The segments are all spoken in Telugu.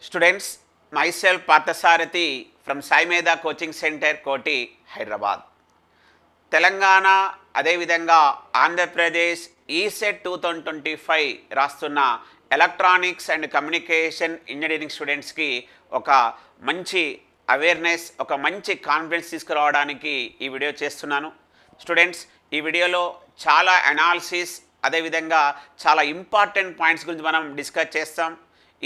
Students, myself Parthasarathi from Sai Medha Coaching Center, Koti, Hyderabad. Telangana అదేవిధంగా ఆంధ్రప్రదేశ్ ఈసెట్ 2025 రాస్తున్న ఎలక్ట్రానిక్స్ అండ్ కమ్యూనికేషన్ ఇంజనీరింగ్ స్టూడెంట్స్కి ఒక మంచి అవేర్నెస్, ఒక మంచి కాన్ఫిడెన్స్ తీసుకురావడానికి ఈ వీడియో చేస్తున్నాను. స్టూడెంట్స్, ఈ వీడియోలో చాలా అనాలిసిస్ అదేవిధంగా చాలా ఇంపార్టెంట్ పాయింట్స్ గురించి మనం డిస్కస్ చేస్తాం.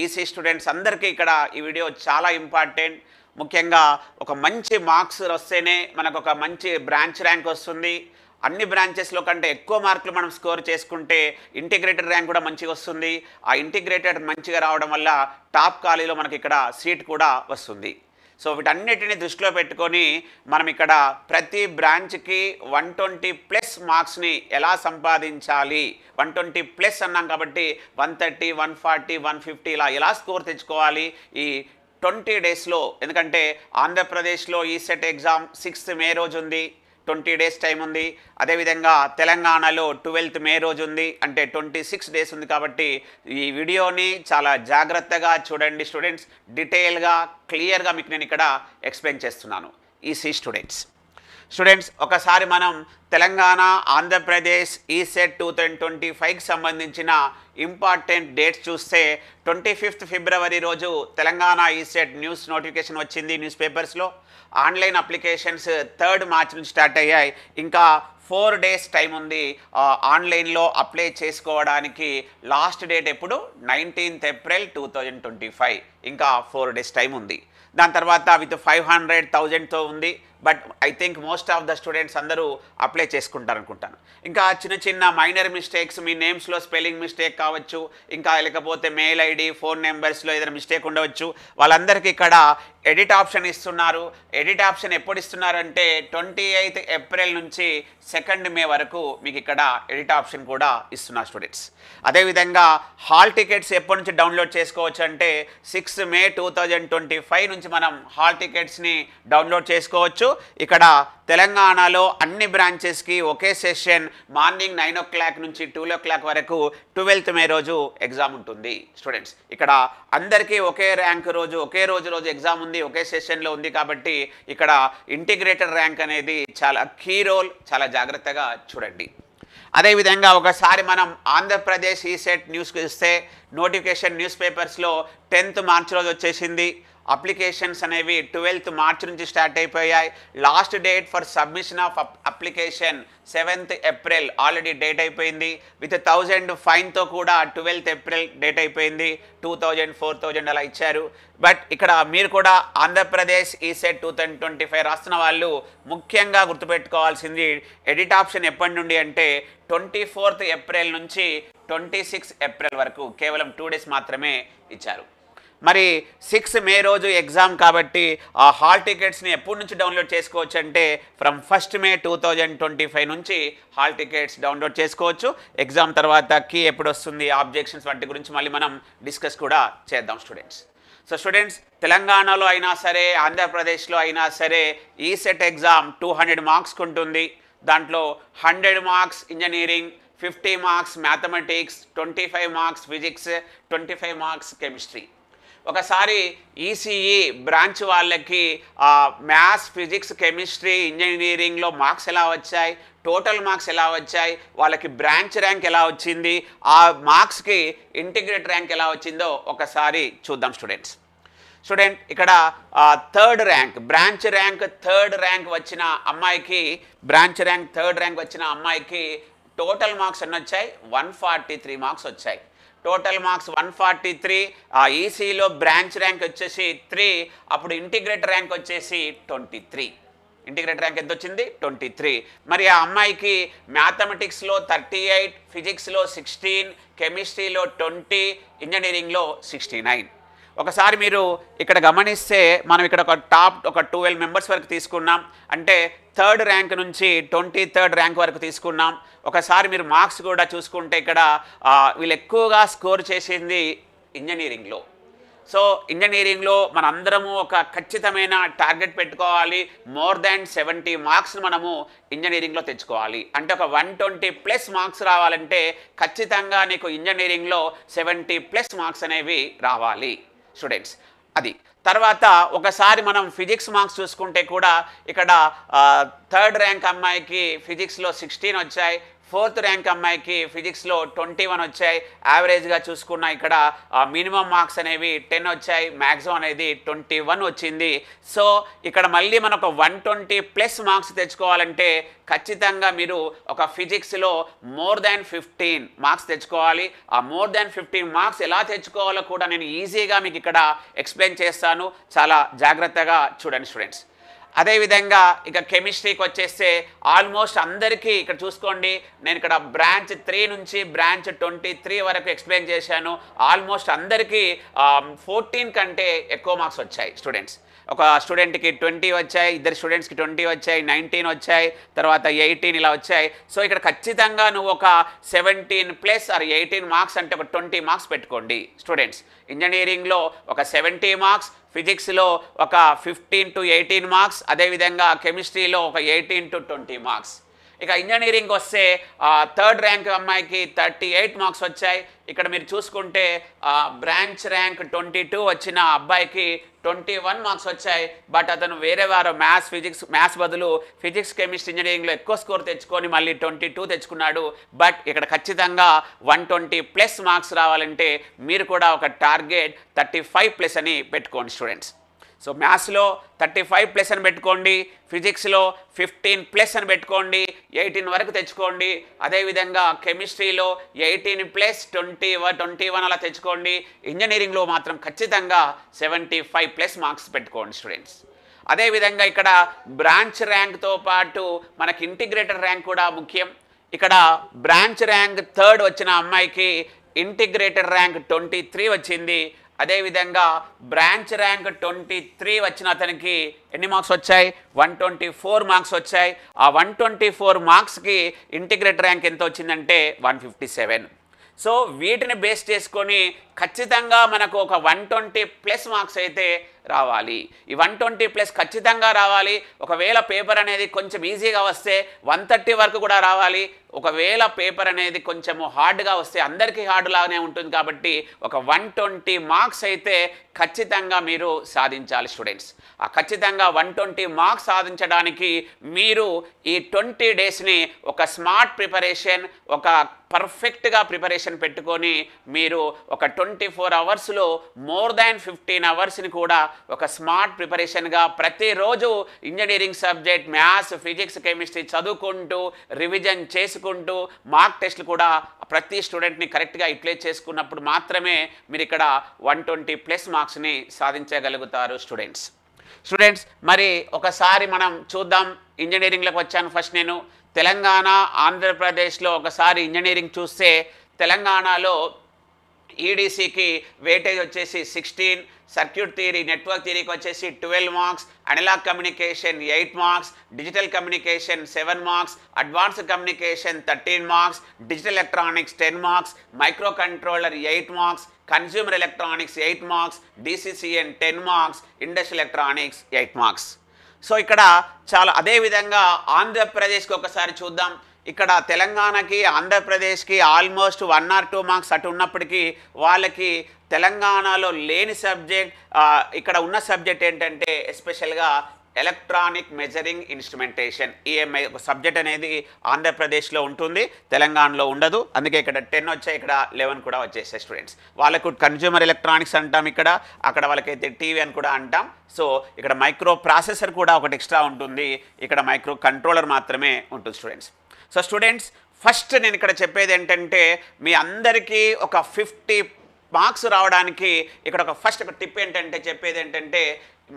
ఈసీ స్టూడెంట్స్ అందరికీ ఇక్కడ ఈ వీడియో చాలా ఇంపార్టెంట్. ముఖ్యంగా ఒక మంచి మార్క్స్ వస్తేనే మనకు ఒక మంచి బ్రాంచ్ ర్యాంక్ వస్తుంది. అన్ని బ్రాంచెస్లో కంటే ఎక్కువ మార్కులు మనం స్కోర్ చేసుకుంటే ఇంటిగ్రేటెడ్ ర్యాంక్ కూడా మంచిగా వస్తుంది. ఆ ఇంటిగ్రేటెడ్ మంచిగా రావడం వల్ల టాప్ కాలేజీలో మనకి ఇక్కడ సీట్ కూడా వస్తుంది. సో వీటన్నిటిని దృష్టిలో పెట్టుకొని మనం ఇక్కడ ప్రతి బ్రాంచ్కి 120+ మార్క్స్ని ఎలా సంపాదించాలి, 120+ అన్నాం కాబట్టి 130, 140, 150 ఇలా ఎలా స్కోర్ తెచ్చుకోవాలి ఈ 20 డేస్లో. ఎందుకంటే ఆంధ్రప్రదేశ్లో ఈసెట్ ఎగ్జామ్ 6th మే రోజు ఉంది, 20 డేస్ టైం ఉంది. అదేవిధంగా తెలంగాణలో 12th మే రోజు ఉంది, అంటే 26 డేస్ ఉంది. కాబట్టి ఈ వీడియోని చాలా జాగ్రత్తగా చూడండి స్టూడెంట్స్. డీటెయిల్గా క్లియర్గా మీకు నేను ఇక్కడ ఎక్స్ప్లెయిన్ చేస్తున్నాను. ఈసీ స్టూడెంట్స్ ఒకసారి మనం తెలంగాణ ఆంధ్రప్రదేశ్ ఈసెట్ 2025కి సంబంధించిన ఇంపార్టెంట్ డేట్స్ చూస్తే 25th ఫిబ్రవరి రోజు తెలంగాణ ఈసెట్ న్యూస్ నోటిఫికేషన్ వచ్చింది న్యూస్ పేపర్స్లో. ఆన్లైన్ అప్లికేషన్స్ 3rd మార్చ్ నుంచి స్టార్ట్ అయ్యాయి. ఇంకా 4 డేస్ టైం ఉంది ఆన్లైన్లో అప్లై చేసుకోవడానికి. లాస్ట్ డేట్ ఎప్పుడు? 19th April 2025. ఇంకా 4 డేస్ టైం ఉంది. దాని తర్వాత విత్ 500,000తో ఉంది. But I think most of the students అందరూ అప్లై చేసుకుంటారు అనుకుంటాను. ఇంకా చిన్న చిన్న మైనర్ మిస్టేక్స్, మీ నేమ్స్లో స్పెల్లింగ్ మిస్టేక్ కావచ్చు, ఇంకా లేకపోతే మెయిల్ ఐడి, ఫోన్ నెంబర్స్లో ఏదైనా మిస్టేక్ ఉండవచ్చు. వాళ్ళందరికీ ఇక్కడ ఎడిట్ ఆప్షన్ ఇస్తున్నారు. ఎడిట్ ఆప్షన్ ఎప్పుడు ఇస్తున్నారు అంటే 28th ఏప్రిల్ నుంచి 2nd మే వరకు మీకు ఇక్కడ ఎడిట్ ఆప్షన్ కూడా ఇస్తున్నారు స్టూడెంట్స్. అదేవిధంగా హాల్ టికెట్స్ ఎప్పటి నుంచి డౌన్లోడ్ చేసుకోవచ్చు అంటే 6th మే 2025 నుంచి మనం హాల్ టికెట్స్ని డౌన్లోడ్ చేసుకోవచ్చు. ఇక్కడ తెలంగాణలో అన్ని బ్రాంచెస్కి ఒకే సెషన్ మార్నింగ్ 9 o'clock నుంచి 2 o'clock వరకు 12th మే రోజు ఎగ్జామ్ ఉంటుంది స్టూడెంట్స్. ఇక్కడ అందరికీ ఒకే ర్యాంక్ రోజు, ఒకే రోజు ఎగ్జామ్ ఉంది, ఒకే సెషన్లో ఉంది. కాబట్టి ఇక్కడ ఇంటిగ్రేటెడ్ ర్యాంక్ అనేది చాలా కీ రోల్, చాలా జాగ్రత్తగా చూడండి. అదేవిధంగా ఒకసారి మనం ఆంధ్రప్రదేశ్ ఈసెట్ న్యూస్కి ఇస్తే నోటిఫికేషన్ న్యూస్ పేపర్స్లో 10th మార్చ్ రోజు వచ్చేసింది. అప్లికేషన్స్ అనేవి 12th మార్చ్ నుంచి స్టార్ట్ అయిపోయాయి. Last date for submission of application 7th April already date అయిపోయింది. విత్ 1000 ఫైన్తో కూడా 12th ఏప్రిల్ డేట్ అయిపోయింది. 2000, 4000 అలా ఇచ్చారు. బట్ ఇక్కడ మీరు కూడా ఆంధ్రప్రదేశ్ ఈసెట్ 2025 రాస్తున్న వాళ్ళు ముఖ్యంగా గుర్తుపెట్టుకోవాల్సింది ఎడిట్ ఆప్షన్ ఎప్పటి నుండి అంటే 24th ఏప్రిల్ నుంచి 26th ఏప్రిల్ వరకు కేవలం 2 డేస్ మాత్రమే ఇచ్చారు. మరి 6th మే రోజు ఎగ్జామ్ కాబట్టి ఆ హాల్ టికెట్స్ని ఎప్పటి నుంచి డౌన్లోడ్ చేసుకోవచ్చు అంటే ఫ్రమ్ 1st మే 2025 నుంచి హాల్ టికెట్స్ డౌన్లోడ్ చేసుకోవచ్చు. ఎగ్జామ్ తర్వాత కీ ఎప్పుడు వస్తుంది, ఆబ్జెక్షన్స్ వంటి గురించి మళ్ళీ మనం డిస్కస్ కూడా చేద్దాం స్టూడెంట్స్. సో స్టూడెంట్స్, తెలంగాణలో అయినా సరే ఆంధ్రప్రదేశ్లో అయినా సరే ఈసెట్ ఎగ్జామ్ 200 మార్క్స్కి ఉంటుంది. దాంట్లో 100 marks engineering, 50 marks mathematics, 25 marks physics, 25 marks chemistry. ఒకసారి ఈసీఈ బ్రాంచ్ వాళ్ళకి మ్యాథ్స్, ఫిజిక్స్, కెమిస్ట్రీ, ఇంజనీరింగ్లో మార్క్స్ ఎలా వచ్చాయి, టోటల్ మార్క్స్ ఎలా వచ్చాయి, వాళ్ళకి బ్రాంచ్ ర్యాంక్ ఎలా వచ్చింది, ఆ మార్క్స్కి ఇంటిగ్రేట్ ర్యాంక్ ఎలా వచ్చిందో ఒకసారి చూద్దాం స్టూడెంట్స్. ఇక్కడ 3rd rank, branch rank 3rd rank వచ్చిన అమ్మాయికి, బ్రాంచ్ ర్యాంక్ 3rd ర్యాంక్ వచ్చిన అమ్మాయికి టోటల్ మార్క్స్ ఎన్ని వచ్చాయి? 143 మార్క్స్ వచ్చాయి. Total marks 143. ఈసీలో బ్రాంచ్ ర్యాంక్ వచ్చేసి 3, అప్పుడు ఇంటిగ్రేట్ ర్యాంక్ వచ్చేసి 23. ఇంటిగ్రేట్ ర్యాంక్ ఎంత వచ్చింది? 23. మరి ఆ అమ్మాయికి మ్యాథమెటిక్స్లో 38, ఫిజిక్స్లో 16, కెమిస్ట్రీలో 20, ఇంజనీరింగ్లో 69. ఒకసారి మీరు ఇక్కడ గమనిస్తే మనం ఇక్కడ ఒక 12 మెంబర్స్ వరకు తీసుకున్నాం. అంటే 3rd ర్యాంక్ నుంచి 23rd ర్యాంక్ వరకు తీసుకున్నాం. ఒకసారి మీరు మార్క్స్ కూడా చూసుకుంటే ఇక్కడ వీళ్ళు ఎక్కువగా స్కోర్ చేసింది ఇంజనీరింగ్లో. సో ఇంజనీరింగ్లో మనందరము ఒక ఖచ్చితమైన టార్గెట్ పెట్టుకోవాలి. మోర్ దాన్ 70 మార్క్స్ మనము ఇంజనీరింగ్లో తెచ్చుకోవాలి. అంటే ఒక 120+ మార్క్స్ రావాలంటే ఖచ్చితంగా నీకు ఇంజనీరింగ్లో 70+ మార్క్స్ అనేవి రావాలి. స్టూడెంట్స్. అది తర్వాత ఒకసారి మనం ఫిజిక్స్ మార్క్స్ చూసుకుంటే కూడా ఇక్కడ థర్డ్ ర్యాంక్ అమ్మాయికి ఫిజిక్స్లో 16 వచ్చాయి, ఫోర్త్ ర్యాంక్ అమ్మాయికి ఫిజిక్స్లో 21 వచ్చాయి. యావరేజ్గా చూసుకున్న ఇక్కడ మినిమం మార్క్స్ అనేవి 10 వచ్చాయి, మ్యాక్సిమం అనేది 21 వచ్చింది. సో ఇక్కడ మళ్ళీ మనం ఒక 120+ మార్క్స్ తెచ్చుకోవాలంటే ఖచ్చితంగా మీరు ఒక ఫిజిక్స్లో మోర్ దాన్ 15 మార్క్స్ తెచ్చుకోవాలి. ఆ మోర్ దాన్ 15 మార్క్స్ ఎలా తెచ్చుకోవాలో కూడా నేను ఈజీగా మీకు ఇక్కడ ఎక్స్ప్లెయిన్ చేస్తాను, చాలా జాగ్రత్తగా చూడండి స్టూడెంట్స్. అదేవిధంగా ఇక కెమిస్ట్రీకి వచ్చేస్తే ఆల్మోస్ట్ అందరికీ ఇక్కడ చూసుకోండి, నేను ఇక్కడ బ్రాంచ్ 3 నుంచి బ్రాంచ్ 23 వరకు ఎక్స్ప్లెయిన్ చేశాను. ఆల్మోస్ట్ అందరికీ 14 కంటే ఎక్కువ మార్క్స్ వచ్చాయి స్టూడెంట్స్. ఒక స్టూడెంట్కి 20 వచ్చాయి, ఇద్దరు స్టూడెంట్స్కి 20 వచ్చాయి, 19 వచ్చాయి, తర్వాత 18 ఇలా వచ్చాయి. సో ఇక్కడ ఖచ్చితంగా నువ్వు ఒక 17+ ఆర్ 18 మార్క్స్ అంటే ఒక 20 మార్క్స్ పెట్టుకోండి స్టూడెంట్స్. ఇంజనీరింగ్లో ఒక 70 మార్క్స్, ఫిజిక్స్లో ఒక 15 to 18 మార్క్స్, అదేవిధంగా కెమిస్ట్రీలో ఒక 18 to 20 మార్క్స్. ఇక ఇంజనీరింగ్ వస్తే థర్డ్ ర్యాంక్ అమ్మాయికి 38 మార్క్స్ వచ్చాయి. ఇక్కడ మీరు చూసుకుంటే బ్రాంచ్ ర్యాంక్ 22 వచ్చిన అబ్బాయికి 21 మార్క్స్ వచ్చాయి. బట్ అతను వేరే వారు మ్యాథ్స్ బదులు ఫిజిక్స్ కెమిస్ట్రీ ఇంజనీరింగ్లో ఎక్కువ స్కోర్ తెచ్చుకొని మళ్ళీ 22 తెచ్చుకున్నాడు. బట్ ఇక్కడ ఖచ్చితంగా 120+ మార్క్స్ రావాలంటే మీరు కూడా ఒక టార్గెట్ 35+ అని పెట్టుకోండి స్టూడెంట్స్. సో మ్యాథ్స్లో 35+ అని పెట్టుకోండి, ఫిజిక్స్లో 15+ అని పెట్టుకోండి, 18 వరకు తెచ్చుకోండి. అదేవిధంగా కెమిస్ట్రీలో 18+ 21 అలా తెచ్చుకోండి. ఇంజనీరింగ్లో మాత్రం ఖచ్చితంగా 75+ మార్క్స్ పెట్టుకోండి స్టూడెంట్స్. అదేవిధంగా ఇక్కడ బ్రాంచ్ ర్యాంక్తో పాటు మనకి ఇంటిగ్రేటెడ్ ర్యాంక్ కూడా ముఖ్యం. ఇక్కడ బ్రాంచ్ ర్యాంక్ 3rd వచ్చిన అమ్మాయికి ఇంటిగ్రేటెడ్ ర్యాంక్ 23 వచ్చింది. అదేవిధంగా బ్రాంచ్ ర్యాంక్ 23 వచ్చిన అతనికి ఎన్ని మార్క్స్ వచ్చాయి? 124 మార్క్స్ వచ్చాయి. ఆ 124 మార్క్స్కి ఇంటిగ్రేటెడ్ ర్యాంక్ ఎంత వచ్చిందంటే 157. సో వీటిని బేస్ చేసుకొని ఖచ్చితంగా మనకు ఒక 120+ మార్క్స్ అయితే రావాలి. ఈ 120+ ఖచ్చితంగా రావాలి. ఒకవేళ పేపర్ అనేది కొంచెం ఈజీగా వస్తే 130 వరకు కూడా రావాలి. ఒకవేళ పేపర్ అనేది కొంచెము హార్డ్గా వస్తే అందరికీ హార్డ్ లాగానే ఉంటుంది కాబట్టి ఒక 120 మార్క్స్ అయితే ఖచ్చితంగా మీరు సాధించాలి స్టూడెంట్స్. ఆ ఖచ్చితంగా 120 మార్క్స్ సాధించడానికి మీరు ఈ 20 డేస్ని ఒక స్మార్ట్ ప్రిపరేషన్, ఒక పర్ఫెక్ట్గా ప్రిపరేషన్ పెట్టుకొని మీరు ఒక 24 అవర్స్లో మోర్ దాన్ 15 అవర్స్ని కూడా ఒక స్మార్ట్ ప్రిపరేషన్గా ప్రతిరోజు engineering subject maths, physics, chemistry చదువుకుంటూ రివిజన్ చేసుకుంటూ మార్క్ టెస్ట్లు కూడా ప్రతి స్టూడెంట్ని కరెక్ట్గా యూటిలైజ్ చేసుకున్నప్పుడు మాత్రమే మీరు ఇక్కడ 120+ మార్క్స్ని సాధించగలుగుతారు స్టూడెంట్స్. మరి ఒకసారి మనం చూద్దాం. ఇంజనీరింగ్లోకి వచ్చాను ఫస్ట్ నేను. తెలంగాణ, ఆంధ్రప్రదేశ్లో ఒకసారి ఇంజనీరింగ్ చూస్తే తెలంగాణలో ఈడీసీకి వెయిటేజ్ వచ్చేసి 16, సర్క్యూట్ థియరీ, నెట్వర్క్ థియరీకి వచ్చేసి 12 marks, analog communication 8 marks, digital communication 7 marks, advanced communication 13 marks, digital electronics 10 marks, micro controller 8 marks, consumer electronics 8 marks, DCCN 10 marks, industrial electronics 8 marks. So ఇక్కడ చాలా అదేవిధంగా ఆంధ్రప్రదేశ్కి ఒకసారి చూద్దాం. ఇక్కడ తెలంగాణకి ఆంధ్రప్రదేశ్కి ఆల్మోస్ట్ 1 or 2 మార్క్స్ అటు ఉన్నప్పటికీ వాళ్ళకి తెలంగాణలో లేని సబ్జెక్ట్ ఇక్కడ ఉన్న సబ్జెక్ట్ ఏంటంటే ఎస్పెషల్గా ఎలక్ట్రానిక్ మెజరింగ్ ఇన్స్ట్రుమెంటేషన్, ఈఎంఐ ఒక సబ్జెక్ట్ అనేది ఆంధ్రప్రదేశ్లో ఉంటుంది, తెలంగాణలో ఉండదు. అందుకే ఇక్కడ 10 వచ్చాయి, ఇక్కడ 11 కూడా వచ్చేసాయి స్టూడెంట్స్. వాళ్ళకు కన్జ్యూమర్ ఎలక్ట్రానిక్స్ అంటాం, అక్కడ వాళ్ళకైతే టీవీ అని కూడా అంటాం. సో ఇక్కడ మైక్రో ప్రాసెసర్ కూడా ఒకటి ఎక్స్ట్రా ఉంటుంది, ఇక్కడ మైక్రో కంట్రోలర్ మాత్రమే ఉంటుంది స్టూడెంట్స్. సో స్టూడెంట్స్ ఫస్ట్ నేను ఇక్కడ చెప్పేది ఏంటంటే మీ అందరికీ ఒక 50 మార్క్స్ రావడానికి ఇక్కడ ఒక ఫస్ట్ ఒక టిప్ ఏంటంటే చెప్పేది ఏంటంటే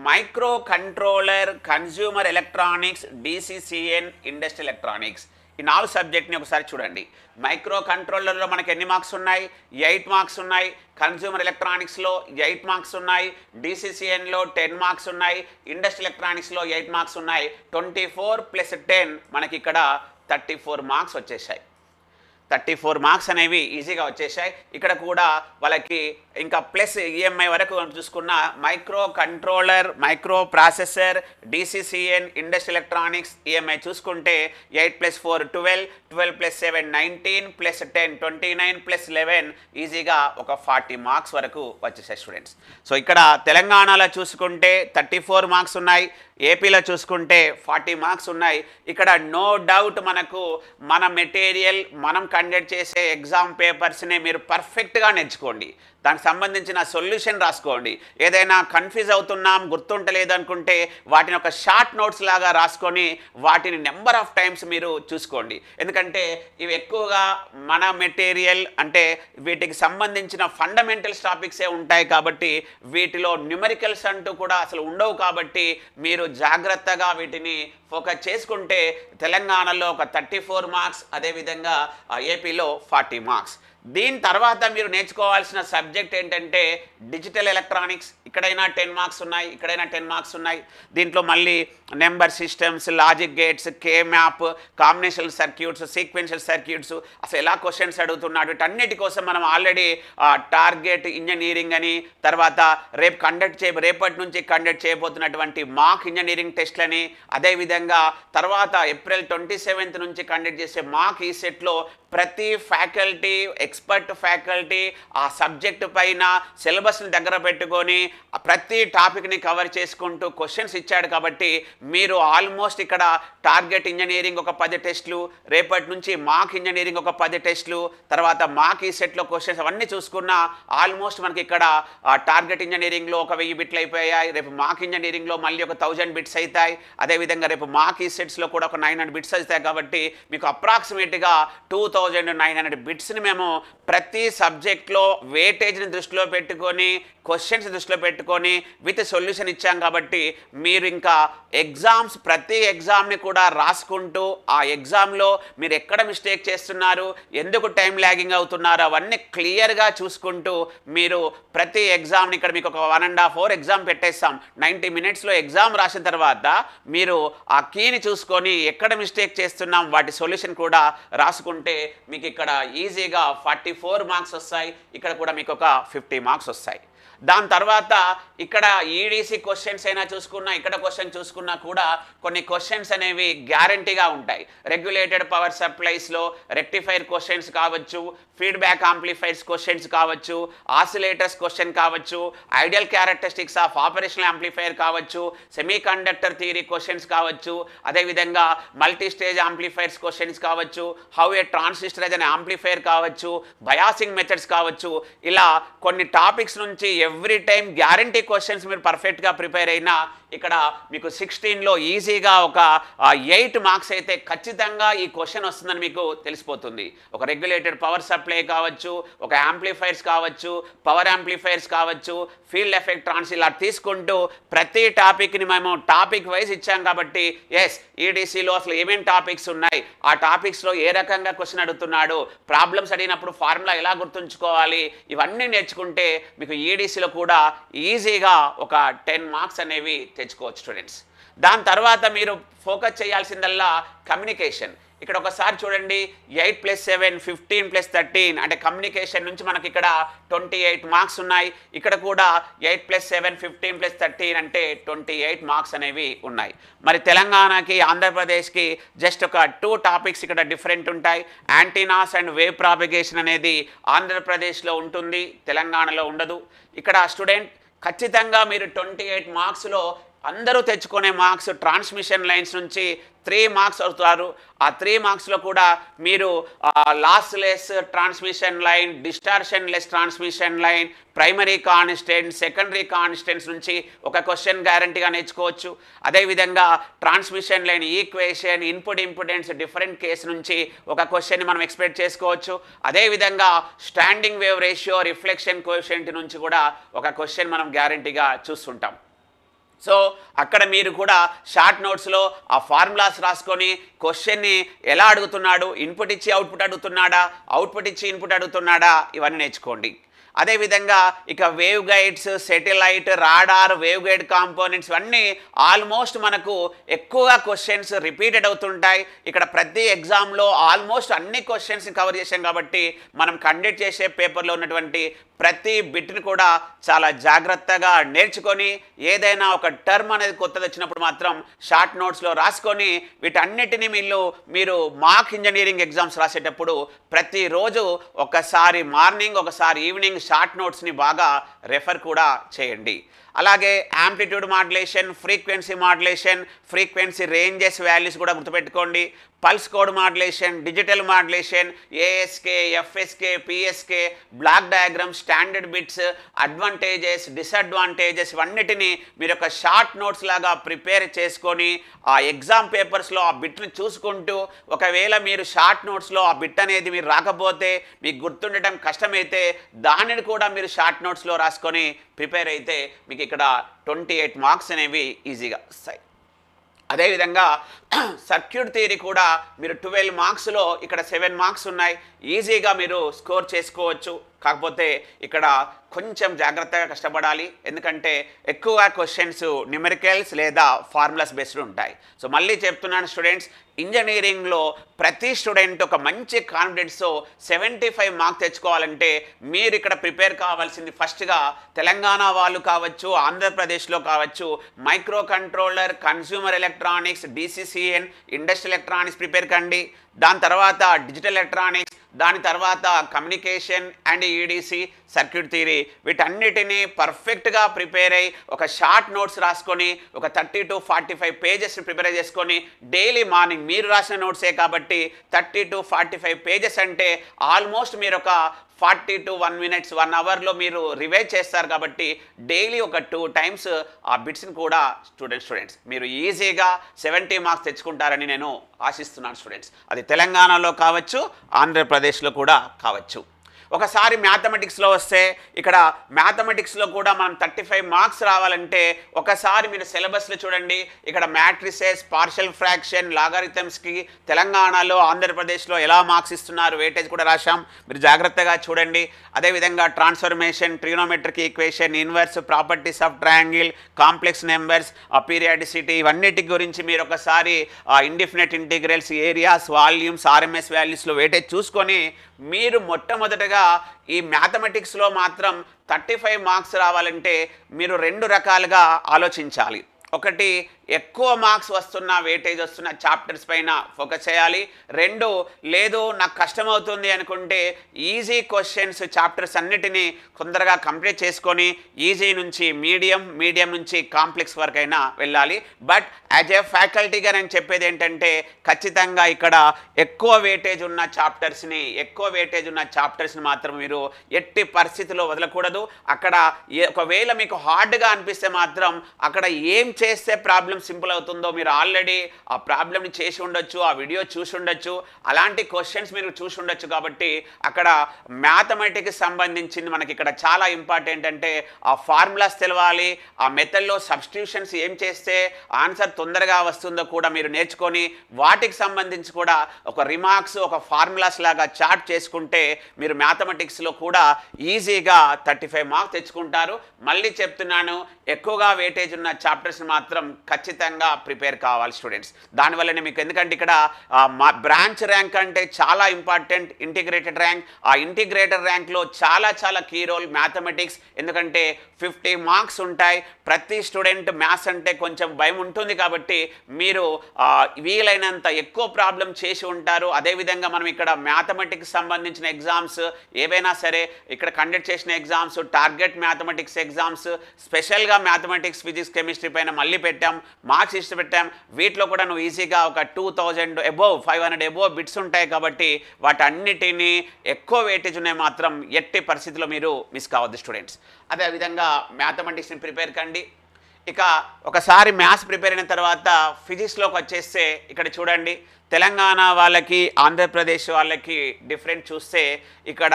micro controller, consumer electronics, DCCN, industrial electronics ఈ 4 సబ్జెక్ట్ని ఒకసారి చూడండి. మైక్రో కంట్రోలర్లో మనకి ఎన్ని మార్క్స్ ఉన్నాయి? 8 మార్క్స్ ఉన్నాయి. కన్జ్యూమర్ ఎలక్ట్రానిక్స్లో 8 మార్క్స్ ఉన్నాయి. డిసిసిఎన్లో 10 మార్క్స్ ఉన్నాయి. ఇండస్ట్రియల్ ఎలక్ట్రానిక్స్లో 8 మార్క్స్ ఉన్నాయి. 24 + 10 మనకి ఇక్కడ 34 మార్క్స్ వచ్చేసాయి. 34 మార్క్స్ అనేవి ఈజీగా వచ్చేసాయి. ఇక్కడ కూడా వాళ్ళకి ఇంకా ప్లస్ ఈఎంఐ వరకు చూసుకున్న micro controller, micro processor, DCCN, industrial electronics EMI చూసుకుంటే 8 + 4 12, 12 + 7 19, + 10 29, + 11 ఈజీగా ఒక 40 మార్క్స్ వరకు వచ్చేసాయి స్టూడెంట్స్. సో ఇక్కడ తెలంగాణలో చూసుకుంటే 34 మార్క్స్ ఉన్నాయి, ఏపీలో చూసుకుంటే 40 మార్క్స్ ఉన్నాయి. ఇక్కడ నో డౌట్ మనకు మన మెటీరియల్, మనం కండక్ట్ చేసే ఎగ్జామ్ పేపర్స్ని మీరు పర్ఫెక్ట్గా నేర్చుకోండి, దానికి సంబంధించిన సొల్యూషన్ రాసుకోండి. ఏదైనా కన్ఫ్యూజ్ అవుతున్నాం, గుర్తుంటలేదు అనుకుంటే వాటిని ఒక షార్ట్ నోట్స్ లాగా రాసుకొని వాటిని నెంబర్ ఆఫ్ టైమ్స్ మీరు చూసుకోండి. ఎందుకంటే ఇవి ఎక్కువగా మన మెటీరియల్ అంటే వీటికి సంబంధించిన ఫండమెంటల్స్ టాపిక్సే ఉంటాయి కాబట్టి వీటిలో న్యూమరికల్స్ అంటూ కూడా అసలు ఉండవు. కాబట్టి మీరు జాగ్రత్తగా వీటిని ఫోకస్ చేసుకుంటే తెలంగాణలో ఒక 34 మార్క్స్, అదేవిధంగా ఏపీలో 40 మార్క్స్. దీని తర్వాత మీరు నేర్చుకోవాల్సిన సబ్జెక్ట్ ఏంటంటే డిజిటల్ ఎలక్ట్రానిక్స్. ఇక్కడైనా 10 మార్క్స్ ఉన్నాయి, ఇక్కడైనా 10 మార్క్స్ ఉన్నాయి. దీంట్లో మళ్ళీ number systems, logic gates, K map, combinational circuits, sequential circuits, అసలు ఎలా క్వశ్చన్స్ అడుగుతున్నాడు, వీటన్నిటి కోసం మనం ఆల్రెడీ టార్గెట్ ఇంజనీరింగ్ అని, తర్వాత రేపటి నుంచి కండక్ట్ చేయబోతున్నటువంటి మాక్ ఇంజనీరింగ్ టెస్ట్లని, అదేవిధంగా తర్వాత ఏప్రిల్ 27 నుంచి కండక్ట్ చేసే మాక్ ఈ సెట్లో ప్రతి ఫ్యాకల్టీ, ఎక్స్పర్ట్ ఫ్యాకల్టీ ఆ సబ్జెక్టు పైన సిలబస్ని దగ్గర పెట్టుకొని ప్రతి టాపిక్ని కవర్ చేసుకుంటూ క్వశ్చన్స్ ఇచ్చాడు. కాబట్టి మీరు ఆల్మోస్ట్ ఇక్కడ టార్గెట్ ఇంజనీరింగ్ ఒక 10 టెస్టులు, రేపటి నుంచి మాక్ ఇంజనీరింగ్ ఒక 10 టెస్టులు, తర్వాత మాక్ ఈ సెట్లో క్వశ్చన్స్ అవన్నీ చూసుకున్న ఆల్మోస్ట్ మనకి ఇక్కడ టార్గెట్ ఇంజనీరింగ్లో ఒక 1000 బిట్లు అయిపోయాయి. రేపు మాక్ ఇంజనీరింగ్లో మళ్ళీ ఒక 1000 బిట్స్ అవుతాయి. అదేవిధంగా రేపు మాక్ ఈ సెట్స్లో కూడా ఒక 900 బిట్స్ అవుతాయి. కాబట్టి మీకు అప్రాక్సిమేట్గా 2900 బిట్స్ని మేము ప్రతి సబ్జెక్ట్లో వెయిటేజ్ని దృష్టిలో పెట్టుకొని, క్వశ్చన్స్ దృష్టిలో పెట్టుకొని విత్ సొల్యూషన్ ఇచ్చాం. కాబట్టి మీరు ఇంకా ఎగ్జామ్స్, ప్రతి ఎగ్జామ్ని కూడా రాసుకుంటూ ఆ ఎగ్జామ్లో మీరు ఎక్కడ మిస్టేక్ చేస్తున్నారు, ఎందుకు టైం ల్యాగింగ్ అవుతున్నారు, అవన్నీ క్లియర్గా చూసుకుంటూ మీరు ప్రతి ఎగ్జామ్ని ఇక్కడ మీకు ఒక 1.5 hour ఎగ్జామ్ పెట్టేస్తాం. 90 minutesలో ఎగ్జామ్ రాసిన తర్వాత మీరు ఆ కీని చూసుకొని ఎక్కడ మిస్టేక్ చేస్తున్నాం వాటి సొల్యూషన్ కూడా రాసుకుంటే మీకు ఇక్కడ ఈజీగా 44 మార్క్స్ వస్తాయి. ఇక్కడ కూడా మీకు ఒక 50 మార్క్స్ వస్తాయి. దాని తర్వాత ఇక్కడ ఈడీసీ క్వశ్చన్స్ అయినా చూసుకున్నా, ఇక్కడ క్వశ్చన్ చూసుకున్నా కూడా కొన్ని క్వశ్చన్స్ అనేవి గ్యారంటీగా ఉంటాయి. రెగ్యులేటెడ్ పవర్ సప్లైస్లో రెక్టిఫైర్ క్వశ్చన్స్ కావచ్చు, ఫీడ్బ్యాక్ ఆంప్లిఫైర్స్ క్వశ్చన్స్ కావచ్చు, ఆసిలేటర్స్ క్వశ్చన్ కావచ్చు, ideal characteristics of operational amplifier కావచ్చు, సెమీ కండక్టర్ థియరీ క్వశ్చన్స్ కావచ్చు, అదేవిధంగా మల్టీ స్టేజ్ ఆంప్లిఫైర్స్ క్వశ్చన్స్ కావచ్చు, how A transistor as an amplifier కావచ్చు, బయాసింగ్ మెథడ్స్ కావచ్చు. ఇలా కొన్ని టాపిక్స్ నుంచి ఎవ్రీ టైం గ్యారంటీ క్వశ్చన్స్ మీరు పర్ఫెక్ట్గా ప్రిపేర్ అయినా ఇక్కడ మీకు 16లో ఈజీగా ఒక 8 మార్క్స్ అయితే ఖచ్చితంగా ఈ క్వశ్చన్ వస్తుందని మీకు తెలిసిపోతుంది. ఒక రెగ్యులేటెడ్ పవర్ సప్లై కావచ్చు, ఒక యాంప్లిఫైర్స్ కావచ్చు, పవర్ యాంప్లిఫైర్స్ కావచ్చు, ఫీల్డ్ ఎఫెక్ట్ ట్రాన్స్, ఇలా తీసుకుంటూ ప్రతి టాపిక్ని మేము టాపిక్ వైజ్ ఇచ్చాం. కాబట్టి ఎస్, ఈడీసీలో అసలు ఏమేమి టాపిక్స్ ఉన్నాయి, ఆ టాపిక్స్లో ఏ రకంగా క్వశ్చన్ అడుగుతున్నాడు, ప్రాబ్లమ్స్ అడిగినప్పుడు ఫార్ములా ఎలా గుర్తుంచుకోవాలి, ఇవన్నీ నేర్చుకుంటే మీకు ఈడీసీలో కూడా ఈజీగా ఒక 10 మార్క్స్ అనేవి తెచ్చుకోవచ్చు స్టూడెంట్స్. దాని తర్వాత మీరు ఫోకస్ చేయాల్సిందల్లా కమ్యూనికేషన్. ఇక్కడ ఒకసారి చూడండి, 8 + 7 15 + 13 అంటే కమ్యూనికేషన్ నుంచి మనకి ఇక్కడ 28 మార్క్స్ ఉన్నాయి. ఇక్కడ కూడా 8 + 7 15 + 13 అంటే 28 మార్క్స్ అనేవి ఉన్నాయి. మరి తెలంగాణకి, ఆంధ్రప్రదేశ్కి జస్ట్ ఒక 2 టాపిక్స్ ఇక్కడ డిఫరెంట్ ఉంటాయి. యాంటీనాస్ అండ్ వేవ్ ప్రాపగేషన్ అనేది ఆంధ్రప్రదేశ్లో ఉంటుంది, తెలంగాణలో ఉండదు. ఇక్కడ స్టూడెంట్ ఖచ్చితంగా మీరు 28 మార్క్స్లో అందరూ తెచ్చుకునే మార్క్స్ ట్రాన్స్మిషన్ లైన్స్ నుంచి 3 మార్క్స్ అవుతారు. ఆ 3 మార్క్స్లో కూడా మీరు lossless transmission line, distortion less transmission line, primary constant, secondary constants నుంచి ఒక క్వశ్చన్ గ్యారంటీగా నేర్చుకోవచ్చు. అదేవిధంగా transmission line equation, input impedance different case నుంచి ఒక క్వశ్చన్ని మనం ఎక్స్పెక్ట్ చేసుకోవచ్చు. అదేవిధంగా standing wave ratio, reflection coefficient నుంచి కూడా ఒక క్వశ్చన్ మనం గ్యారంటీగా చూస్తుంటాం. సో అక్కడ మీరు కూడా షార్ట్ నోట్స్లో ఆ ఫార్ములాస్ రాసుకొని క్వశ్చన్ని ఎలా అడుగుతున్నాడు, ఇన్పుట్ ఇచ్చి అవుట్పుట్ అడుగుతున్నాడా, అవుట్పుట్ ఇచ్చి ఇన్పుట్ అడుగుతున్నాడా, ఇవన్నీ నేర్చుకోండి. అదేవిధంగా ఇక wave guides, satellite, radar, wave guide components ఇవన్నీ ఆల్మోస్ట్ మనకు ఎక్కువగా క్వశ్చన్స్ రిపీటెడ్ అవుతుంటాయి. ఇక్కడ ప్రతి ఎగ్జామ్లో ఆల్మోస్ట్ అన్ని క్వశ్చన్స్ని కవర్ చేశాం కాబట్టి మనం కండక్ట్ చేసే పేపర్లో ఉన్నటువంటి ప్రతి బిట్ని కూడా చాలా జాగ్రత్తగా నేర్చుకొని ఏదైనా ఒక టర్మ్ అనేది కొత్తది వచ్చినప్పుడు మాత్రం షార్ట్ నోట్స్లో రాసుకొని వీటన్నిటిని మీరు మాక్ ఇంజనీరింగ్ ఎగ్జామ్స్ రాసేటప్పుడు ప్రతిరోజు ఒకసారి మార్నింగ్ ఒకసారి ఈవినింగ్ షార్ట్ నోట్స్ని బాగా రెఫర్ కూడా చేయండి. అలాగే amplitude modulation, frequency modulation, frequency ranges values కూడా గుర్తుపెట్టుకోండి. Pulse code modulation, digital modulation, ASK, FSK, PSK, block diagram, standard bits, advantages, disadvantages ఇవన్నిటిని మీరు ఒక షార్ట్ నోట్స్ లాగా ప్రిపేర్ చేసుకొని ఆ ఎగ్జామ్ పేపర్స్లో ఆ బిట్ని చూసుకుంటూ ఒకవేళ మీరు షార్ట్ నోట్స్లో ఆ బిట్ అనేది మీరు రాకపోతే మీకు గుర్తుండటం కష్టమైతే దానిని కూడా మీరు షార్ట్ నోట్స్లో రాసుకొని ప్రిపేర్ అయితే మీకు ఇక్కడ 28 మార్క్స్ అనేవి ఈజీగా వస్తాయి. అదేవిధంగా సర్క్యూట్ థియరీ కూడా మీరు 12 మార్క్స్లో ఇక్కడ 7 మార్క్స్ ఉన్నాయి, ఈజీగా మీరు స్కోర్ చేసుకోవచ్చు. కాకపోతే ఇక్కడ కొంచెం జాగ్రత్తగా కష్టపడాలి, ఎందుకంటే ఎక్కువగా క్వశ్చన్స్ న్యూమెరికల్స్ లేదా ఫార్ములాస్ బేస్డ్ ఉంటాయి. సో మళ్ళీ చెప్తున్నాను స్టూడెంట్స్, ఇంజనీరింగ్లో ప్రతి స్టూడెంట్ ఒక మంచి కాన్ఫిడెన్స్తో 75 మార్క్స్ తెచ్చుకోవాలంటే మీరు ఇక్కడ ప్రిపేర్ కావాల్సింది ఫస్ట్గా తెలంగాణ వాళ్ళు కావచ్చు, ఆంధ్రప్రదేశ్లో కావచ్చు, micro controller, consumer electronics, DCCN, industrial electronics prepare కండి. దాని తర్వాత డిజిటల్ ఎలక్ట్రానిక్స్, దాని తర్వాత communication and EDC, circuit theory వీటన్నిటినీ పర్ఫెక్ట్గా ప్రిపేర్ అయ్యి ఒక షార్ట్ నోట్స్ రాసుకొని ఒక 30 to 45 పేజెస్ ప్రిపేర్ చేసుకొని డైలీ మార్నింగ్ మీరు రాసిన నోట్సే కాబట్టి 30 to 45 పేజెస్ అంటే ఆల్మోస్ట్ మీరు ఒక 40 to 1 minutes 1 అవర్లో మీరు రివైజ్ చేస్తారు కాబట్టి డైలీ ఒక 2 times ఆ బిట్స్ని కూడా స్టూడెంట్స్ మీరు ఈజీగా 70 మార్క్స్ తెచ్చుకుంటారని నేను ఆశిస్తున్నాను స్టూడెంట్స్. అది తెలంగాణలో కావచ్చు, ఆంధ్రప్రదేశ్లో కూడా కావచ్చు. ఒకసారి మ్యాథమెటిక్స్లో వస్తే ఇక్కడ మ్యాథమెటిక్స్లో కూడా మనం 35 మార్క్స్ రావాలంటే ఒకసారి మీరు సిలబస్లో చూడండి. ఇక్కడ మ్యాట్రిసెస్, పార్షియల్ ఫ్రాక్షన్, లాగరిథమ్స్కి తెలంగాణలో ఆంధ్రప్రదేశ్లో ఎలా మార్క్స్ ఇస్తున్నారు వెయిటేజ్ కూడా రాశాం, మీరు జాగ్రత్తగా చూడండి. అదేవిధంగా transformation, trigonometric equation, inverse, properties of triangle, complex numbers, periodicity ఇవన్నిటి గురించి మీరు ఒకసారి indefinite integrals, areas, volumes, RMS వాల్యూస్లో వెయిటేజ్ చూసుకొని మీరు మొట్టమొదటగా ఈ మ్యాథమెటిక్స్లో మాత్రం 35 మార్క్స్ రావాలంటే మీరు 2 రకాలుగా ఆలోచించాలి. ఒకటి, ఎక్కువ మార్క్స్ వస్తున్న వెయిటేజ్ వస్తున్న చాప్టర్స్ పైన ఫోకస్ చేయాలి. 2, లేదు నాకు కష్టమవుతుంది అనుకుంటే ఈజీ క్వశ్చన్స్ చాప్టర్స్ అన్నిటినీ తొందరగా కంప్లీట్ చేసుకొని ఈజీ నుంచి మీడియం నుంచి కాంప్లెక్స్ వరకు అయినా వెళ్ళాలి. బట్ యాజ్ ఏ ఫ్యాకల్టీగా నేను చెప్పేది ఏంటంటే ఖచ్చితంగా ఇక్కడ ఎక్కువ వెయిటేజ్ ఉన్న చాప్టర్స్ని మాత్రం మీరు ఎట్టి పరిస్థితిలో వదలకూడదు. అక్కడ ఒకవేళ మీకు హార్డ్గా అనిపిస్తే మాత్రం అక్కడ ఏం చేస్తే ప్రాబ్లం సింపుల్ అవుతుందో మీరు ఆల్రెడీ ఆ ప్రాబ్లమ్ని చేసి ఉండొచ్చు, ఆ వీడియో చూసి ఉండొచ్చు, అలాంటి క్వశ్చన్స్ మీరు చూసి ఉండొచ్చు. కాబట్టి అక్కడ మ్యాథమెటిక్స్ సంబంధించింది మనకి ఇక్కడ చాలా ఇంపార్టెంట్ అంటే ఆ ఫార్ములాస్ తెలవాలి, ఆ మెథడ్లో సబ్స్టిట్యూషన్స్ ఏం చేస్తే ఆన్సర్ తొందరగా వస్తుందో కూడా మీరు నేర్చుకొని వాటికి సంబంధించి కూడా ఒక రిమార్క్స్, ఒక ఫార్ములాస్ లాగా చార్ట్ చేసుకుంటే మీరు మ్యాథమెటిక్స్లో కూడా ఈజీగా 35 మార్క్స్ తెచ్చుకుంటారు. మళ్ళీ చెప్తున్నాను, ఎక్కువగా వెయిటేజ్ ఉన్న చాప్టర్స్ మాత్రం ఖచ్చితంగా ప్రిపేర్ కావాలి స్టూడెంట్స్. దానివల్లనే మీకు, ఎందుకంటే ఇక్కడ బ్రాంచ్ ర్యాంక్ అంటే చాలా ఇంపార్టెంట్, ఇంటిగ్రేటెడ్ ర్యాంక్. ఆ ఇంటిగ్రేటెడ్ ర్యాంక్లో చాలా కీ రోల్ మ్యాథమెటిక్స్, ఎందుకంటే 50 మార్క్స్ ఉంటాయి. ప్రతి స్టూడెంట్ మ్యాథ్స్ అంటే కొంచెం భయం ఉంటుంది కాబట్టి మీరు వీలైనంత ఎక్కువ ప్రాబ్లం చేసి ఉంటారు. అదేవిధంగా మనం ఇక్కడ మ్యాథమెటిక్స్ సంబంధించిన ఎగ్జామ్స్ ఏవైనా సరే ఇక్కడ కండక్ట్ చేసిన ఎగ్జామ్స్, టార్గెట్ మ్యాథమెటిక్స్ ఎగ్జామ్స్, స్పెషల్గా మ్యాథమెటిక్స్, ఫిజిక్స్, కెమిస్ట్రీ పైన మళ్ళీ పెట్టాం, మార్క్స్ ఇచ్చి పెట్టాం. వీటిలో కూడా నువ్వు ఈజీగా ఒక 2000 అబోవ్ 500 అబోవ్ బిట్స్ ఉంటాయి కాబట్టి వాటన్నిటినీ ఎక్కువ వెయిటేజ్ ఉన్నాయి మాత్రం ఎట్టి పరిస్థితిలో మీరు మిస్ కావద్దు స్టూడెంట్స్. అదేవిధంగా మ్యాథమెటిక్స్ని ప్రిపేర్ కండి. ఇక ఒకసారి మ్యాథ్స్ ప్రిపేర్ అయిన తర్వాత ఫిజిక్స్లోకి వచ్చేస్తే ఇక్కడ చూడండి, తెలంగాణ వాళ్ళకి ఆంధ్రప్రదేశ్ వాళ్ళకి డిఫరెంట్ చూస్తే ఇక్కడ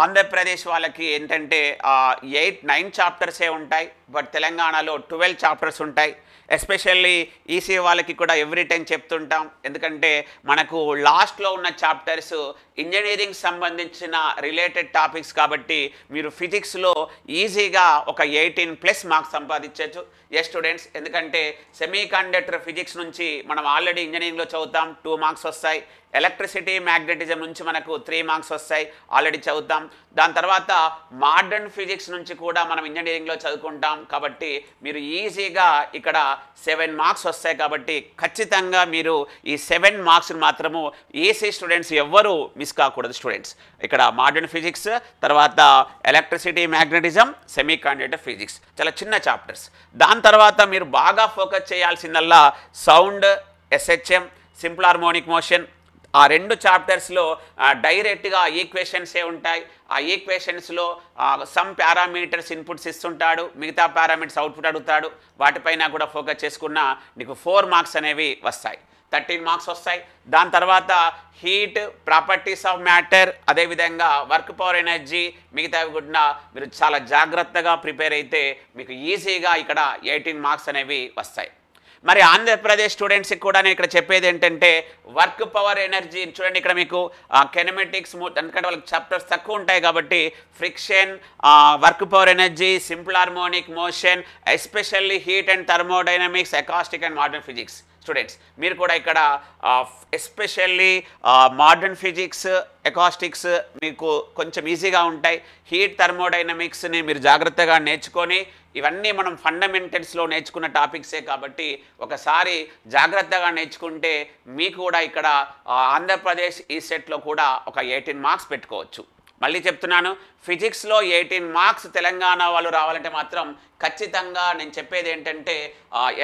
ఆంధ్రప్రదేశ్ వాళ్ళకి ఏంటంటే 9 చాప్టర్సే ఉంటాయి, బట్ తెలంగాణలో 12 చాప్టర్స్ ఉంటాయి. ఎస్పెషల్లీ ఈసీ వాళ్ళకి కూడా ఎవ్రీ టైం చెప్తుంటాం, ఎందుకంటే మనకు లాస్ట్లో ఉన్న చాప్టర్స్ ఇంజనీరింగ్ సంబంధించిన రిలేటెడ్ టాపిక్స్ కాబట్టి మీరు ఫిజిక్స్లో ఈజీగా ఒక 18+ మార్క్స్ సంపాదించవచ్చు. ఎస్ స్టూడెంట్స్, ఎందుకంటే సెమీ కండక్టర్ ఫిజిక్స్ నుంచి మనం ఆల్రెడీ ఇంజనీరింగ్లో చదువుతాం, 2 మార్క్స్ వస్తాయి. ఎలక్ట్రిసిటీ మ్యాగ్నెటిజం నుంచి మనకు 3 మార్క్స్ వస్తాయి, ఆల్రెడీ చదువుతాం. దాని తర్వాత మోడర్న్ ఫిజిక్స్ నుంచి కూడా మనం ఇంజనీరింగ్లో చదువుకుంటాం. కాబట్టి మీరు ఈజీగా ఇక్కడ 7 మార్క్స్ వస్తాయి. కాబట్టి ఖచ్చితంగా మీరు ఈ 7 మార్క్స్ని మాత్రము ఈసీ స్టూడెంట్స్ ఎవ్వరూ మిస్ కాకూడదు. స్టూడెంట్స్ ఇక్కడ మోడర్న్ ఫిజిక్స్, తర్వాత electricity magnetism, semi conductor physics చాలా చిన్న చాప్టర్స్. దాని తర్వాత మీరు బాగా ఫోకస్ చేయాల్సిందల్లా sound, SHM, simple harmonic motion. ఆ 2 చాప్టర్స్లో డైరెక్ట్గా ఈక్వేషన్సే ఉంటాయి. ఆ ఈక్వేషన్స్లో సమ్ పారామీటర్స్ ఇన్పుట్స్ ఇస్తుంటాడు, మిగతా పారామీటర్స్ అవుట్పుట్ అడుగుతాడు. వాటిపైన కూడా ఫోకస్ చేసుకున్న నీకు 4 మార్క్స్ అనేవి వస్తాయి, 13 మార్క్స్ వస్తాయి. దాని తర్వాత హీట్, ప్రాపర్టీస్ ఆఫ్ మ్యాటర్, అదేవిధంగా వర్క్ పవర్ ఎనర్జీ, మిగతావి కూడా మీరు చాలా జాగ్రత్తగా ప్రిపేర్ అయితే మీకు ఈజీగా ఇక్కడ 18 మార్క్స్ అనేవి వస్తాయి. మరి ఆంధ్రప్రదేశ్ స్టూడెంట్స్కి కూడా నేను ఇక్కడ చెప్పేది ఏంటంటే వర్క్ పవర్ ఎనర్జీ చూడండి. ఇక్కడ మీకు కెనమెటిక్స్, ఎందుకంటే వాళ్ళకి చాప్టర్స్ తక్కువ ఉంటాయి కాబట్టి friction, work power energy, simple harmonic motion, especially heat and thermodynamics, acoustic and modern physics. Students మీరు కూడా ఇక్కడ ఎస్పెషల్లీ మోడర్న్ ఫిజిక్స్, అకాస్టిక్స్ మీకు కొంచెం ఈజీగా ఉంటాయి. హీట్, థర్మోడైనమిక్స్ని మీరు జాగ్రత్తగా నేర్చుకొని, ఇవన్నీ మనం ఫండమెంటల్స్లో నేర్చుకున్న టాపిక్సే కాబట్టి ఒకసారి జాగ్రత్తగా నేర్చుకుంటే మీకు కూడా ఇక్కడ ఆంధ్రప్రదేశ్ ఈ సెట్లో కూడా ఒక 18 మార్క్స్ పెట్టుకోవచ్చు. మళ్ళీ చెప్తున్నాను, ఫిజిక్స్లో 18 మార్క్స్ తెలంగాణ వాళ్ళు రావాలంటే మాత్రం ఖచ్చితంగా నేను చెప్పేది ఏంటంటే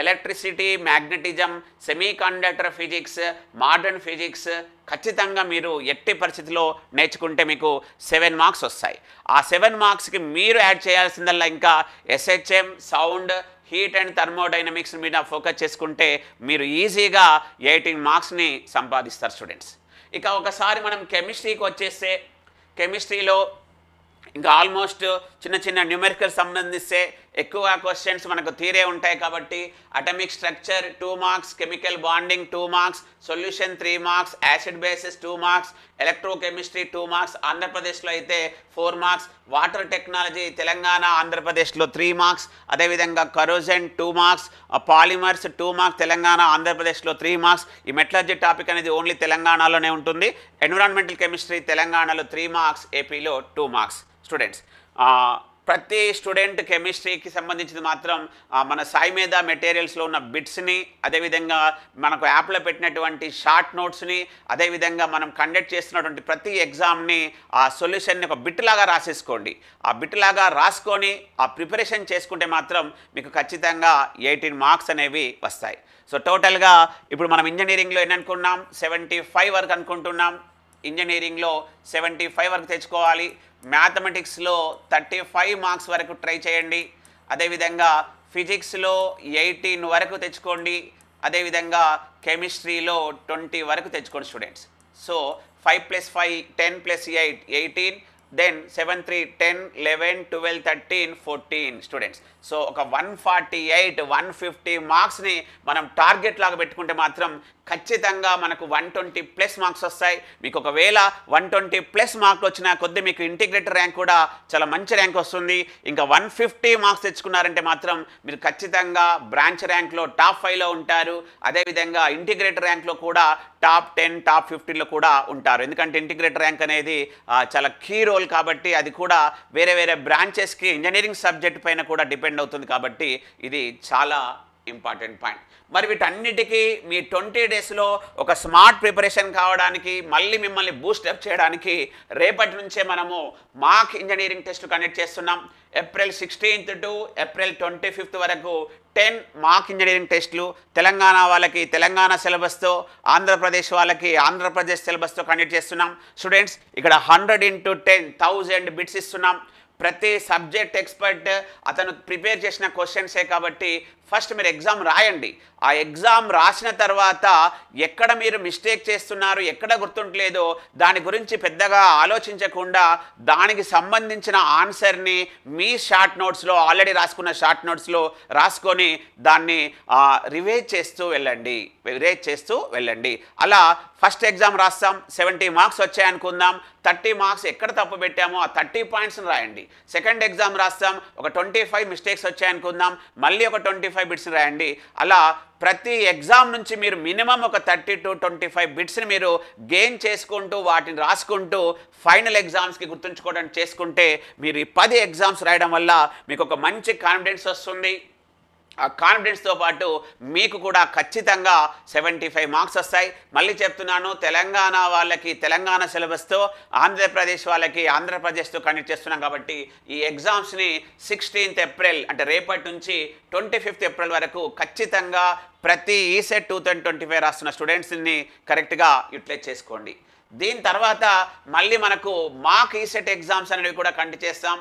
electricity, magnetism, semi conductor physics, modern physics ఖచ్చితంగా మీరు ఎట్టి పరిస్థితిలో నేర్చుకుంటే మీకు 7 మార్క్స్ వస్తాయి. ఆ 7 మార్క్స్కి మీరు యాడ్ చేయాల్సిందల్లా ఇంకా SHM, sound, heat and thermodynamics మీద ఫోకస్ చేసుకుంటే మీరు ఈజీగా 18 మార్క్స్ని సంపాదిస్తారు స్టూడెంట్స్. ఇక ఒకసారి మనం కెమిస్ట్రీకి వచ్చేస్తే, కెమిస్ట్రీలో ఇంకా ఆల్మోస్ట్ చిన్న చిన్న న్యూమెరికల్ సంబంధిస్తే ఎక్కువ క్వశ్చన్స్ మనకు తీరే ఉంటాయి కాబట్టి atomic structure 2 marks, chemical bonding 2 marks, solution 3 marks, acid basis 2 marks, electrochemistry 2 marks, ఆంధ్రప్రదేశ్లో అయితే 4 మార్క్స్, వాటర్ టెక్నాలజీ తెలంగాణ ఆంధ్రప్రదేశ్లో 3 మార్క్స్, అదేవిధంగా corrosion 2 marks, polymers 2 marks Telangana ఆంధ్రప్రదేశ్లో 3 మార్క్స్. ఈ మెటలర్జీ టాపిక్ అనేది ఓన్లీ తెలంగాణలోనే ఉంటుంది. ఎన్విరాన్మెంటల్ కెమిస్ట్రీ తెలంగాణలో 3 మార్క్స్, ఏపీలో 2 మార్క్స్. స్టూడెంట్స్ ప్రతి స్టూడెంట్ కెమిస్ట్రీకి సంబంధించింది మాత్రం మన సాయి మీద మెటీరియల్స్లో ఉన్న బిట్స్ని, అదేవిధంగా మనకు యాప్లో పెట్టినటువంటి షార్ట్ నోట్స్ని, అదేవిధంగా మనం కండక్ట్ చేస్తున్నటువంటి ప్రతి ఎగ్జామ్ని ఆ సొల్యూషన్ని ఒక బిట్ లాగా రాసేసుకోండి. ఆ బిట్ లాగా రాసుకొని ఆ ప్రిపరేషన్ చేసుకుంటే మాత్రం మీకు ఖచ్చితంగా 18 మార్క్స్ అనేవి వస్తాయి. సో టోటల్గా ఇప్పుడు మనం ఇంజనీరింగ్లో ఎన్ని అనుకున్నాం? 75 వరకు అనుకుంటున్నాం. ఇంజనీరింగ్లో 75 వరకు తెచ్చుకోవాలి. మ్యాథమెటిక్స్లో 35 మార్క్స్ వరకు ట్రై చేయండి. అదేవిధంగా ఫిజిక్స్లో 18 వరకు తెచ్చుకోండి. అదేవిధంగా కెమిస్ట్రీలో 20 వరకు తెచ్చుకోండి students. So 5 + 5 10 + 8 18, then 7 3 10 11 12 13 14 students. So ఒక 148 150 మార్క్స్ని మనం టార్గెట్ లాగా పెట్టుకుంటే మాత్రం ఖచ్చితంగా మనకు 120+ మార్క్స్ వస్తాయి. మీకు ఒకవేళ 120+ మార్కులు వచ్చిన కొద్దీ మీకు ఇంటిగ్రేటెడ్ ర్యాంక్ కూడా చాలా మంచి ర్యాంక్ వస్తుంది. ఇంకా 150 మార్క్స్ తెచ్చుకున్నారంటే మాత్రం మీరు ఖచ్చితంగా బ్రాంచ్ ర్యాంక్లో టాప్ 5లో ఉంటారు. అదేవిధంగా ఇంటిగ్రేటెడ్ ర్యాంక్లో కూడా టాప్ 10 టాప్ 15లో కూడా ఉంటారు. ఎందుకంటే ఇంటిగ్రేటెడ్ ర్యాంక్ అనేది చాలా కీ రోల్ కాబట్టి అది కూడా వేరే వేరే బ్రాంచెస్కి ఇంజనీరింగ్ సబ్జెక్ట్ పైన కూడా డిపెండ్ అవుతుంది కాబట్టి ఇది చాలా ఇంపార్టెంట్ పాయింట్. మరి వీటన్నిటికీ మీ 20 డేస్లో ఒక స్మార్ట్ ప్రిపరేషన్ కావడానికి, మళ్ళీ మిమ్మల్ని బూస్టప్ చేయడానికి రేపటి నుంచే మనము మాక్ ఇంజనీరింగ్ టెస్ట్ కండక్ట్ చేస్తున్నాం. April 16th to April 25th వరకు 10 మాక్ ఇంజనీరింగ్ టెస్టులు తెలంగాణ వాళ్ళకి తెలంగాణ సిలబస్తో, ఆంధ్రప్రదేశ్ వాళ్ళకి ఆంధ్రప్రదేశ్ సిలబస్తో కండక్ట్ చేస్తున్నాం. స్టూడెంట్స్ ఇక్కడ 100 × 10 1000 బిట్స్ ఇస్తున్నాం. ప్రతి సబ్జెక్ట్ ఎక్స్పర్ట్ అతను ప్రిపేర్ చేసిన క్వశ్చన్సే కాబట్టి ఫస్ట్ మీరు ఎగ్జామ్ రాయండి. ఆ ఎగ్జామ్ రాసిన తర్వాత ఎక్కడ మీరు మిస్టేక్ చేస్తున్నారు, ఎక్కడ గుర్తుంటలేదో దాని గురించి పెద్దగా ఆలోచించకుండా దానికి సంబంధించిన ఆన్సర్ని మీ షార్ట్ నోట్స్లో ఆల్రెడీ రాసుకున్న షార్ట్ నోట్స్లో రాసుకొని దాన్ని రివైజ్ చేస్తూ వెళ్ళండి. అలా ఫస్ట్ ఎగ్జామ్ రాస్తాం, 70 మార్క్స్ వచ్చాయనుకుందాం. 30 మార్క్స్ ఎక్కడ తప్పు పెట్టామో ఆ 30 పాయింట్స్ని రాయండి. సెకండ్ ఎగ్జామ్ రాస్తాం, ఒక 25 మిస్టేక్స్ వచ్చాయనుకుందాం, మళ్ళీ ఒక 25 బిట్స్ని రాయండి. అలా ప్రతి ఎగ్జామ్ నుంచి మీరు మినిమం ఒక 30 to 25 బిట్స్ని మీరు గెయిన్ చేసుకుంటూ వాటిని రాసుకుంటూ ఫైనల్ ఎగ్జామ్స్కి గుర్తుంచుకోవడానికి చేసుకుంటే మీరు ఈ 10 ఎగ్జామ్స్ రాయడం వల్ల మీకు ఒక మంచి కాన్ఫిడెన్స్ వస్తుంది. ఆ కాన్ఫిడెన్స్తో పాటు మీకు కూడా ఖచ్చితంగా 75 మార్క్స్ వస్తాయి. మళ్ళీ చెప్తున్నాను, తెలంగాణ వాళ్ళకి తెలంగాణ సిలబస్తో, ఆంధ్రప్రదేశ్ వాళ్ళకి ఆంధ్రప్రదేశ్తో కండక్ట్ చేస్తున్నాం కాబట్టి ఈ ఎగ్జామ్స్ని 16th ఏప్రిల్ అంటే రేపటి నుంచి 25th ఏప్రిల్ వరకు ఖచ్చితంగా ప్రతి ఈసెట్ 2025 రాస్తున్న స్టూడెంట్స్ని కరెక్ట్గా యూటిలైజ్ చేసుకోండి. దీని తర్వాత మళ్ళీ మనకు మాక్ ఈసెట్ ఎగ్జామ్స్ అనేవి కూడా కండక్ట్ చేస్తాం.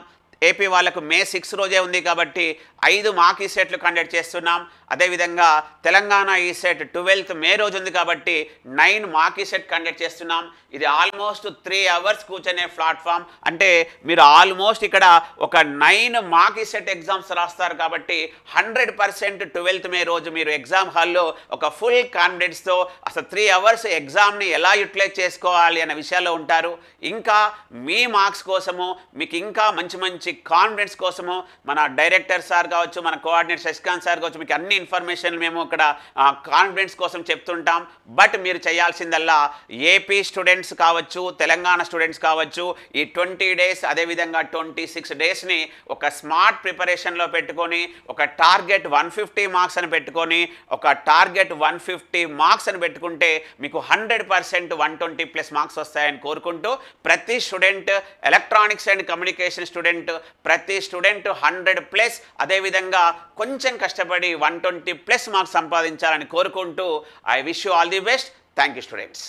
ఏపీ వాళ్ళకు May 6 రోజే ఉంది కాబట్టి 5 మాక్ ఈసెట్లు కండక్ట్ చేస్తున్నాం. అదేవిధంగా తెలంగాణ ఈసెట్ 12th May రోజు ఉంది కాబట్టి 9 మాక్ ఈసెట్ కండక్ట్ చేస్తున్నాం. ఇది ఆల్మోస్ట్ 3 hours కూర్చునే ప్లాట్ఫామ్. అంటే మీరు ఆల్మోస్ట్ ఇక్కడ ఒక 9 మాక్ ఈసెట్ ఎగ్జామ్స్ రాస్తారు కాబట్టి 100% 12th May రోజు మీరు ఎగ్జామ్ హాల్లో ఒక ఫుల్ కాన్ఫిడెన్స్తో అసలు 3 hours ఎగ్జామ్ని ఎలా యూటిలైజ్ చేసుకోవాలి అనే విషయాల్లో ఉంటారు. ఇంకా మీ మార్క్స్ కోసము, మీకు ఇంకా మంచి కాన్ఫిడెన్స్ కోసము మన డైరెక్టర్ సార్ కావచ్చు, మన కోఆర్డినేటర్ శశికాంత్ సార్ కావచ్చు, మీకు అన్ని ఇన్ఫర్మేషన్ మేము ఇక్కడ కాన్ఫిడెన్స్ కోసం చెప్తుంటాం. బట్ మీరు చేయాల్సిందల్లా ఏపీ స్టూడెంట్స్ కావచ్చు, తెలంగాణ స్టూడెంట్స్ కావచ్చు, ఈ 20 days అదేవిధంగా 26 daysని ఒక స్మార్ట్ ప్రిపరేషన్లో పెట్టుకొని ఒక టార్గెట్ 150 మార్క్స్ అని పెట్టుకొని ఒక టార్గెట్ 150 మార్క్స్ అని పెట్టుకుంటే మీకు 100% 120+ మార్క్స్ వస్తాయని కోరుకుంటూ ప్రతి student, electronics and communication student, ప్రతి స్టూడెంట్ 100+, అదేవిధంగా కొంచెం కష్టపడి 120+ మార్క్స్ సంపాదించాలని కోరుకుంటూ I wish you all the best. Thank you students.